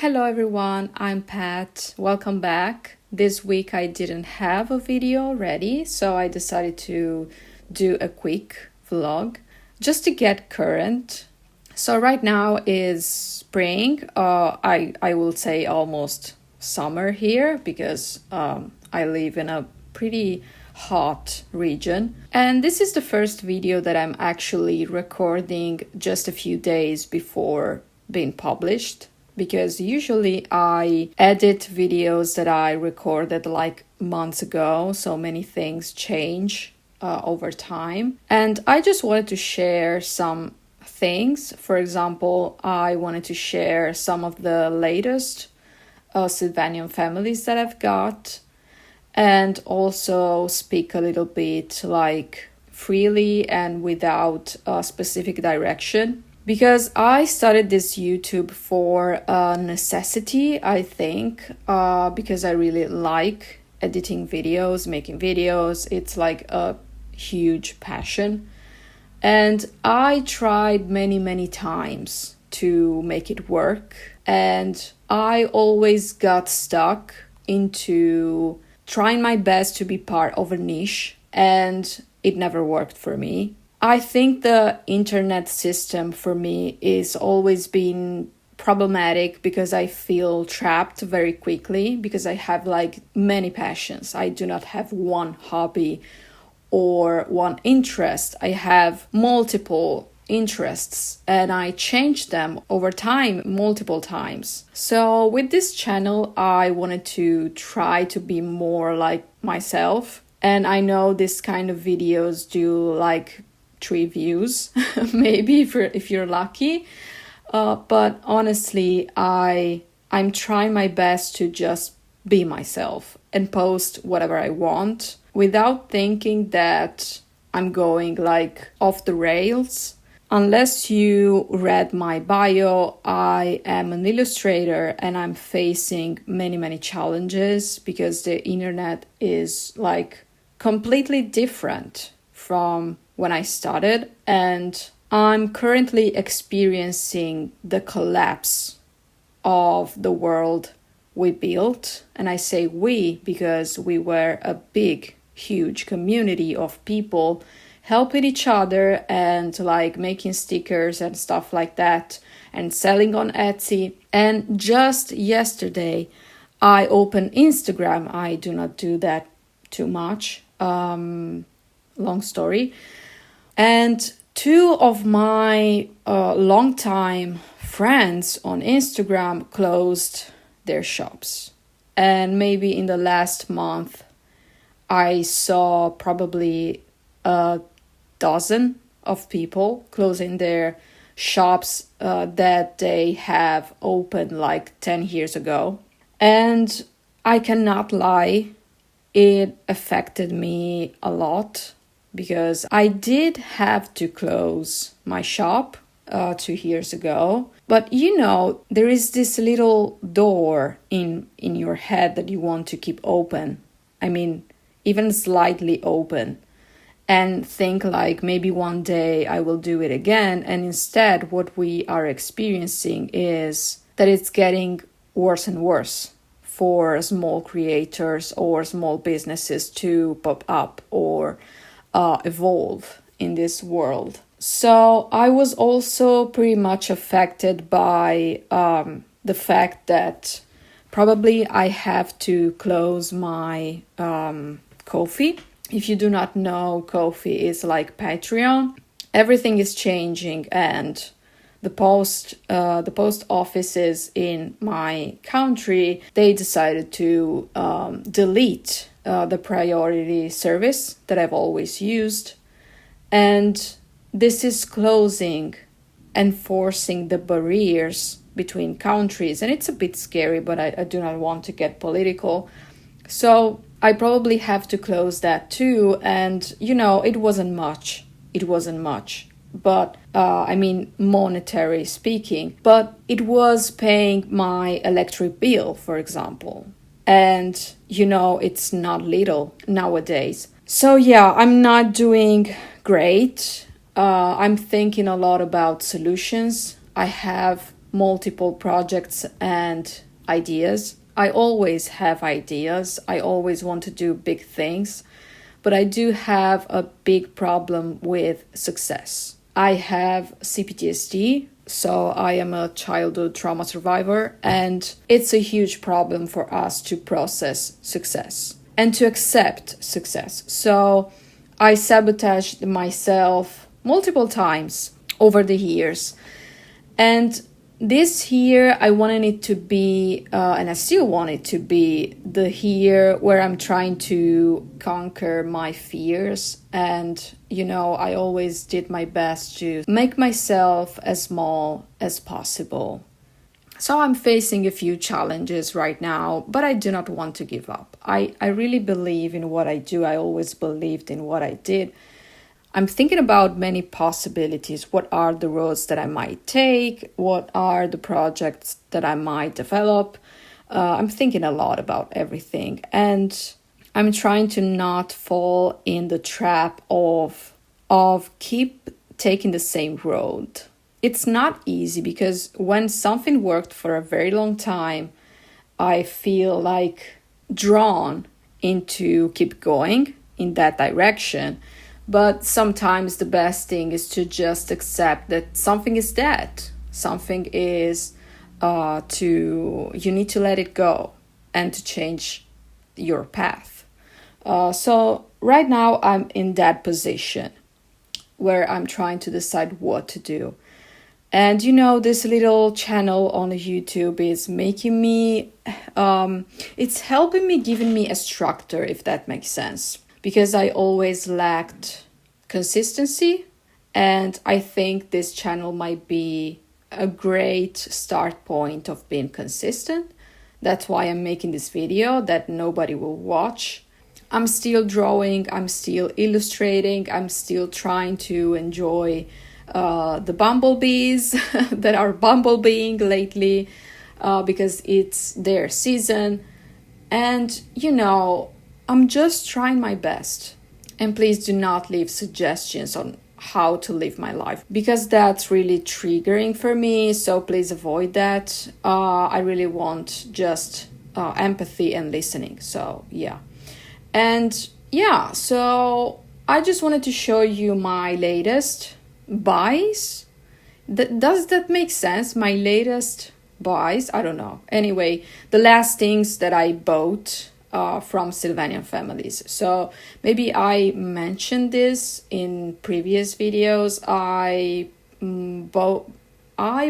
Hello everyone, I'm Pat. Welcome back. This week I didn't have a video ready, so I decided to do a quick vlog just to get current. So right now is spring. I will say almost summer here because I live in a pretty hot region. And this is the first video that I'm actually recording just a few days before being published, because usually I edit videos that I recorded like months ago, so many things change over time. And I just wanted to share some things. For example, I wanted to share some of the latest Sylvanian families that I've got, and also speak a little bit like freely and without a specific direction. Because I started this YouTube for a necessity, I think, because I really like editing videos, making videos. It's like a huge passion. And I tried many times to make it work. And I always got stuck into trying my best to be part of a niche, and it never worked for me. I think the internet system for me is always been problematic because I feel trapped very quickly because I have like many passions. I do not have one hobby or one interest. I have multiple interests and I change them over time multiple times. So with this channel, I wanted to try to be more like myself. And I know this kind of videos do like 3 views, maybe if you're lucky. But honestly, I'm trying my best to just be myself and post whatever I want without thinking that I'm going like off the rails. Unless you read my bio, I am an illustrator and I'm facing many challenges because the internet is like completely different from when I started, and I'm currently experiencing the collapse of the world we built. And I say we because we were a big, huge community of people helping each other and like making stickers and stuff like that and selling on Etsy. And just yesterday, I opened Instagram. I do not do that too much. Long story. And 2 of my longtime friends on Instagram closed their shops. And maybe in the last month, I saw probably a dozen of people closing their shops that they have opened like 10 years ago. And I cannot lie, it affected me a lot. Because I did have to close my shop 2 years ago. But you know, there is this little door in your head that you want to keep open. I mean, even slightly open. And think like maybe one day I will do it again. And instead, what we are experiencing is that it's getting worse and worse for small creators or small businesses to pop up or evolve in this world. So I was also pretty much affected by the fact that probably I have to close my Ko-fi. If you do not know, Ko-fi is like Patreon. Everything is changing, and the post offices in my country, they decided to delete the priority service that I've always used. And this is closing and forcing the barriers between countries. And it's a bit scary, but I do not want to get political. So I probably have to close that too. And, you know, it wasn't much. But, I mean, monetary speaking. But it was paying my electric bill, for example. And, you know, it's not little nowadays. So, yeah, I'm not doing great. I'm thinking a lot about solutions. I have multiple projects and ideas. I always have ideas. I always want to do big things, but I do have a big problem with success. I have CPTSD, so I am a childhood trauma survivor, and it's a huge problem for us to process success and to accept success. So I sabotaged myself multiple times over the years. And this year, I wanted it to be, and I still want it to be, the year where I'm trying to conquer my fears. And, I always did my best to make myself as small as possible. So I'm facing a few challenges right now, but I do not want to give up. I really believe in what I do. I always believed in what I did. I'm thinking about many possibilities. What are the roads that I might take? What are the projects that I might develop? I'm thinking a lot about everything. And I'm trying to not fall in the trap of keep taking the same road. It's not easy because when something worked for a very long time, I feel like drawn into keep going in that direction. But sometimes the best thing is to just accept that something is dead. Something is you need to let it go and to change your path. So right now I'm in that position where I'm trying to decide what to do. And this little channel on YouTube is making me, it's helping me, giving me a structure, if that makes sense. Because I always lacked consistency, and I think this channel might be a great start point of being consistent. That's why I'm making this video that nobody will watch. I'm still drawing, I'm still illustrating, I'm still trying to enjoy the bumblebees that are bumblebeing lately because it's their season. And, I'm just trying my best. And please do not leave suggestions on how to live my life because that's really triggering for me. So please avoid that. I really want just empathy and listening. So yeah. And yeah, so I just wanted to show you my latest buys. Does that make sense? My latest buys? I don't know. Anyway, the last things that I bought from Sylvanian families. So maybe I mentioned this in previous videos. I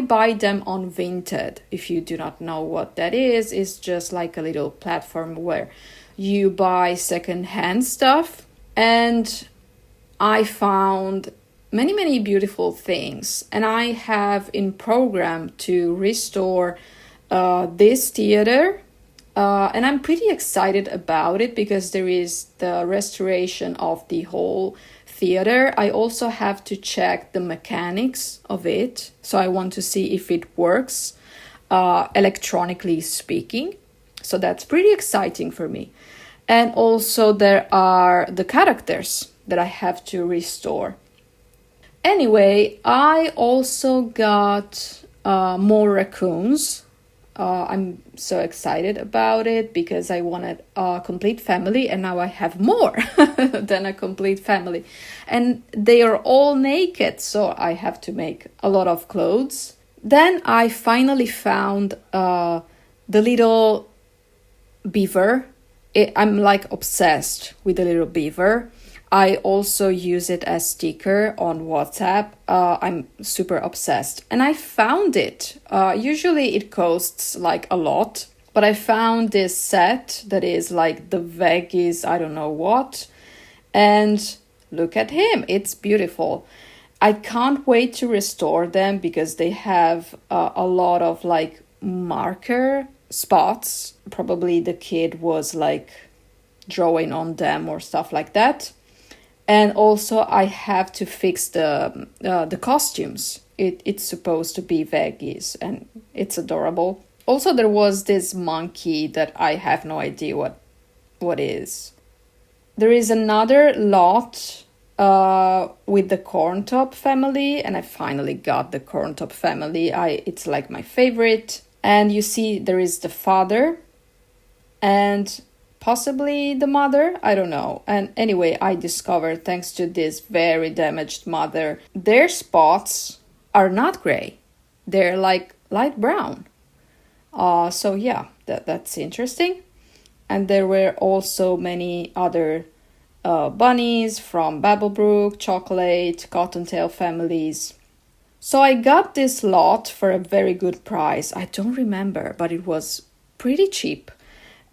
buy them on Vinted. If you do not know what that is, it's just like a little platform where you buy secondhand stuff. And I found many beautiful things. And I have in program to restore this theater. And I'm pretty excited about it because there is the restoration of the whole theater. I also have to check the mechanics of it. So I want to see if it works, electronically speaking. So that's pretty exciting for me. And also there are the characters that I have to restore. Anyway, I also got more raccoons. I'm so excited about it because I wanted a complete family and now I have more than a complete family. And they are all naked, so I have to make a lot of clothes. Then I finally found the little beaver. I'm like obsessed with the little beaver. I also use it as sticker on WhatsApp. I'm super obsessed. And I found it. Usually it costs like a lot. But I found this set that is like the veggies, I don't know what. And look at him. It's beautiful. I can't wait to restore them because they have a lot of like marker spots. Probably the kid was like drawing on them or stuff like that. And also I have to fix the costumes. It's supposed to be veggies and it's adorable. Also there was this monkey that I have no idea what is. There is another lot with the corntop family, and I finally got the corntop family. It's like my favorite. And you see there is the father and possibly the mother, I don't know. And anyway, I discovered, thanks to this very damaged mother, their spots are not gray. They're like light brown. So yeah, that's interesting. And there were also many other bunnies from Babblebrook, Chocolate, Cottontail families. So I got this lot for a very good price. I don't remember, but it was pretty cheap.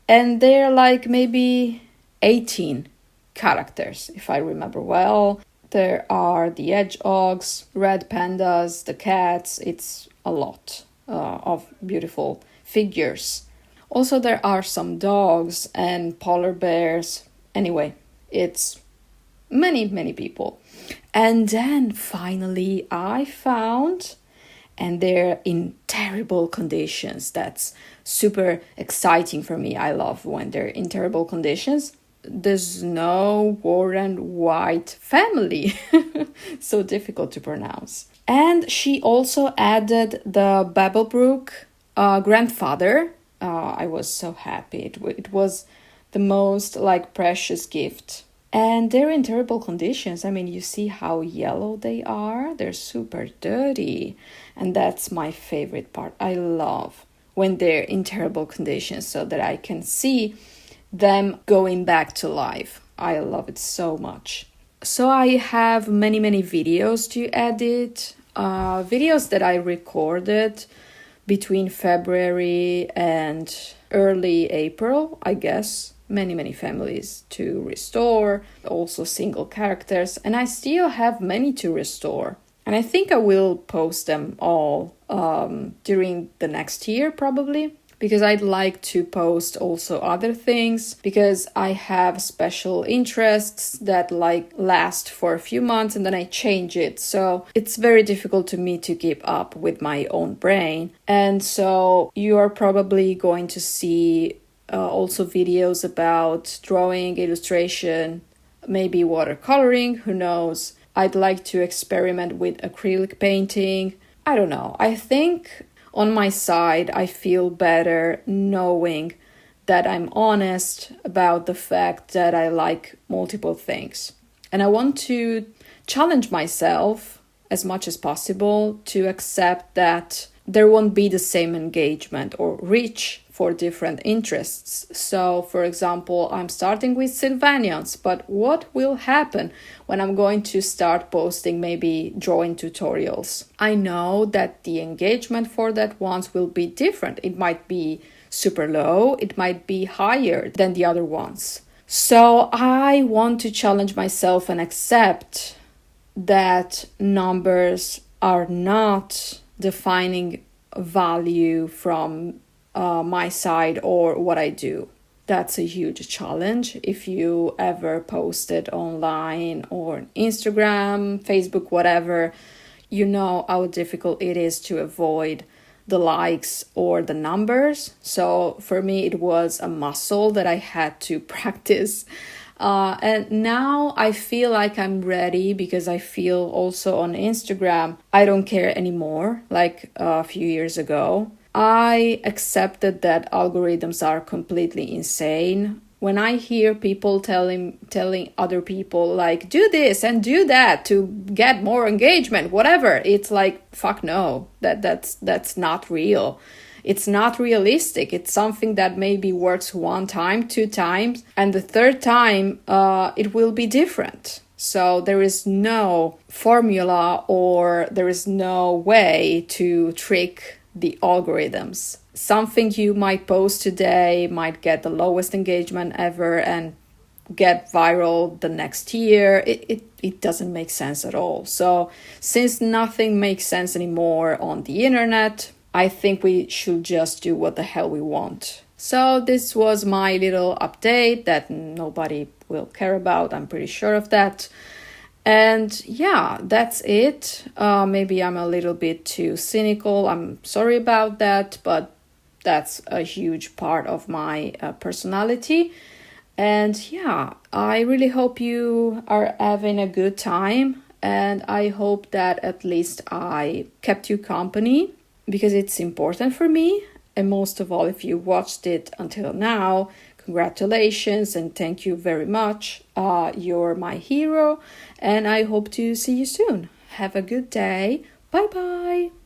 And they're like maybe 18 characters, if I remember well. There are the hedgehogs, red pandas, the cats. It's a lot of beautiful figures. Also, there are some dogs and polar bears. Anyway, it's many people. And then finally I found, and they're in terrible conditions. That's super exciting for me. I love when they're in terrible conditions. The Snow Warren White family. So difficult to pronounce. And she also added the Babblebrook grandfather. I was so happy. It was the most like precious gift. And they're in terrible conditions. I mean, you see how yellow they are. They're super dirty. And that's my favorite part. I love when they're in terrible conditions so that I can see them going back to life. I love it so much. So I have many videos to edit. Videos that I recorded between February and early April, I guess. Many families to restore, also single characters, and I still have many to restore. And I think I will post them all during the next year probably, because I'd like to post also other things, because I have special interests that like last for a few months and then I change it. So it's very difficult to me to keep up with my own brain. And so you are probably going to see also videos about drawing, illustration, maybe watercoloring, who knows. I'd like to experiment with acrylic painting. I don't know. I think on my side, I feel better knowing that I'm honest about the fact that I like multiple things. And I want to challenge myself as much as possible to accept that there won't be the same engagement or reach for different interests. So, for example, I'm starting with Sylvanians, but what will happen when I'm going to start posting maybe drawing tutorials? I know that the engagement for that ones will be different. It might be super low, it might be higher than the other ones. So I want to challenge myself and accept that numbers are not defining value from my side or what I do. That's a huge challenge. If you ever posted online or Instagram, Facebook, whatever, you know how difficult it is to avoid the likes or the numbers. So for me, it was a muscle that I had to practice. And now I feel like I'm ready, because I feel also on Instagram, I don't care anymore, like a few years ago. I accepted that algorithms are completely insane. When I hear people telling other people like, do this and do that to get more engagement, whatever, it's like, fuck no, that's not real. It's not realistic. It's something that maybe works one time, two times, and the third time it will be different. So there is no formula or there is no way to trick the algorithms. Something you might post today might get the lowest engagement ever and get viral the next year. It doesn't make sense at all. So since nothing makes sense anymore on the internet, I think we should just do what the hell we want. So this was my little update that nobody will care about. I'm pretty sure of that. And yeah, that's it. Maybe I'm a little bit too cynical. I'm sorry about that, but that's a huge part of my personality. And yeah, I really hope you are having a good time. And I hope that at least I kept you company because it's important for me. And most of all, if you watched it until now, congratulations and thank you very much. You're my hero. And I hope to see you soon. Have a good day. Bye bye.